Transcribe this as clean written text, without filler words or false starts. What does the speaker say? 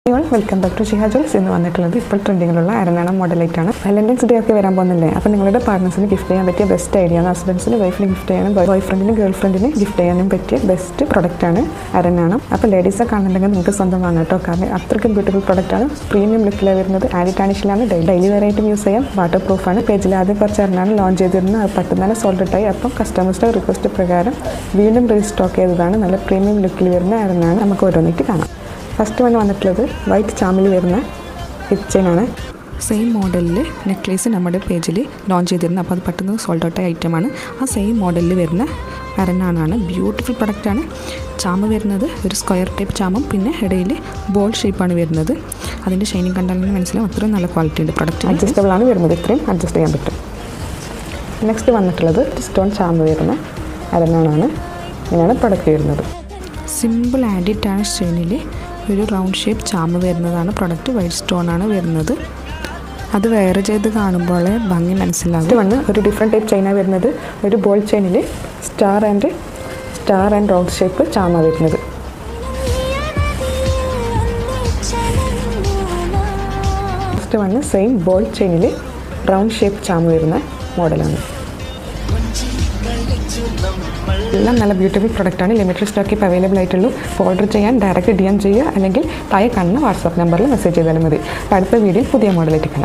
Welcome back to ഷിഹാ ജോൾസ് എന്ന് വന്നിട്ടുള്ളത് ഇപ്പോൾ ട്രെൻഡിങ്ങിലുള്ള അരനാണ മോഡലായിട്ടാണ്. വാലന്റൈൻസ് ഡേ ഒക്കെ വരാൻ പോകുന്നില്ലേ, അപ്പോൾ നിങ്ങളുടെ പാർട്ട്നേഴ്സിന് ഗിഫ്റ്റ് ചെയ്യാൻ പറ്റിയ ബെസ്റ്റ് ഐഡിയ ആണ്. ഹസ്ബൻഡ്സിന് വൈഫിന് ഗിഫ്റ്റ് ചെയ്യാനും ബോയ് ഫ്രണ്ടിന് ഗേൾ ഫ്രണ്ടിന് ഗിഫ്റ്റ് ചെയ്യാനും പറ്റിയ ബെസ്റ്റ് പ്രൊഡക്റ്റാണ് അരനാണം. അപ്പോൾ ലേഡീസെ കാണുന്നുണ്ടെങ്കിൽ നിങ്ങൾക്ക് സ്വന്തം വാങ്ങാം കേട്ടോ, കാരണം അത്രയ്ക്കും ബ്യൂട്ടിഫുൾ പ്രൊഡക്റ്റാണ്. പ്രീമിയം ലുക്കിലാണ് വരുന്നത്. ആൻറ്റി ടാനിഷിലാണ്. ഡെയിലി വെയർ ആയിട്ടും യൂസ് ചെയ്യാം. വാട്ടർ പ്രൂഫാണ്. പേജിൽ ആദ്യം കുറച്ച് അരനാണ് ലോഞ്ച് ചെയ്തിരുന്നത്. അത് പെട്ടെന്ന് സോൾഡ് ആയി. അപ്പം കസ്റ്റമേഴ്സിൻ്റെ റിക്വസ്റ്റ് പ്രകാരം വീണ്ടും റീസ്റ്റോക്ക് ചെയ്തതാണ്. നല്ല പ്രീമിയം ലുക്കിൽ വരുന്ന അരനാണ്. നമുക്ക് ഓരോന്നിട്ട് കാണാം. ഫസ്റ്റ് വന്നിട്ടുള്ളത് വൈറ്റ് ചാമിൽ വരുന്ന ഹിപ്പ് ചെയിനാണ്. സെയിം മോഡലിൽ നെക്ലേസ് നമ്മുടെ പേജിൽ ലോഞ്ച് ചെയ്തിരുന്നത്. അപ്പോൾ അത് പെട്ടെന്ന് സോൾഡ് ഔട്ട് ആയ ഐറ്റമാണ്. ആ സെയിം മോഡലിൽ വരുന്ന അരനാണാണ്. ബ്യൂട്ടിഫുൾ പ്രൊഡക്റ്റാണ്. ചാമ വരുന്നത് ഒരു സ്ക്വയർ ടൈപ്പ് ചാമും പിന്നെ ഇടയിൽ ബോൾ ഷേപ്പാണ് വരുന്നത്. അതിൻ്റെ ഷൈനിങ് കണ്ടാൽ മനസ്സിലാവും അത്രയും നല്ല ക്വാളിറ്റി ഉണ്ട് പ്രൊഡക്റ്റ്. അഡ്ജസ്റ്റബിൾ ആണ് വരുന്നത്. ഇത്രയും അഡ്ജസ്റ്റ് ചെയ്യാൻ പറ്റും. നെക്സ്റ്റ് വന്നിട്ടുള്ളത് സ്റ്റോൺ ചാമ്പ് വരുന്ന അരനാണാണ്. ഇങ്ങനെയാണ് പ്രൊഡക്റ്റ് വരുന്നത്. സിമ്പിൾ ആൻറ്റി ടാനിഷ് ചെയിനിൽ ഒരു റൗണ്ട് ഷേപ്പ് ചാമ്പ് വരുന്നതാണ് പ്രൊഡക്റ്റ്. വൈറ്റ് സ്റ്റോൺ ആണ് വരുന്നത്. അത് വെയർ ചെയ്ത് കാണുമ്പോൾ ഭംഗി മനസ്സിലാവും. ഒരു ഡിഫറെൻറ്റ് ടൈപ്പ് ചെയിനാണ് വരുന്നത്. ഒരു ബോൾ ചെയിനിൽ സ്റ്റാർ ആൻഡ് റൗണ്ട് ഷേപ്പ് ചാമ വരുന്നത്. നെക്സ്റ്റ് സെയിം ബോൾ ചെയിനിൽ റൗണ്ട് ഷേപ്പ് ചാമ വരുന്ന മോഡലാണ്. എല്ലാം നല്ല ബ്യൂട്ടിഫുൾ പ്രൊഡക്റ്റാണ്. ലിമിറ്റഡ് സ്റ്റോക്ക് ഇപ്പോൾ അവൈലബിൾ ആയിട്ടുള്ളൂ. ഓർഡർ ചെയ്യാൻ ഡയറക്റ്റ് DM ചെയ്യുക, അല്ലെങ്കിൽ താഴെ കാണുന്ന വാട്സാപ്പ് നമ്പറിൽ മെസ്സേജ് ചെയ്താലും മതി. അടുത്ത വീഡിയോയിൽ പുതിയ മോഡലായിട്ട് കാണാം.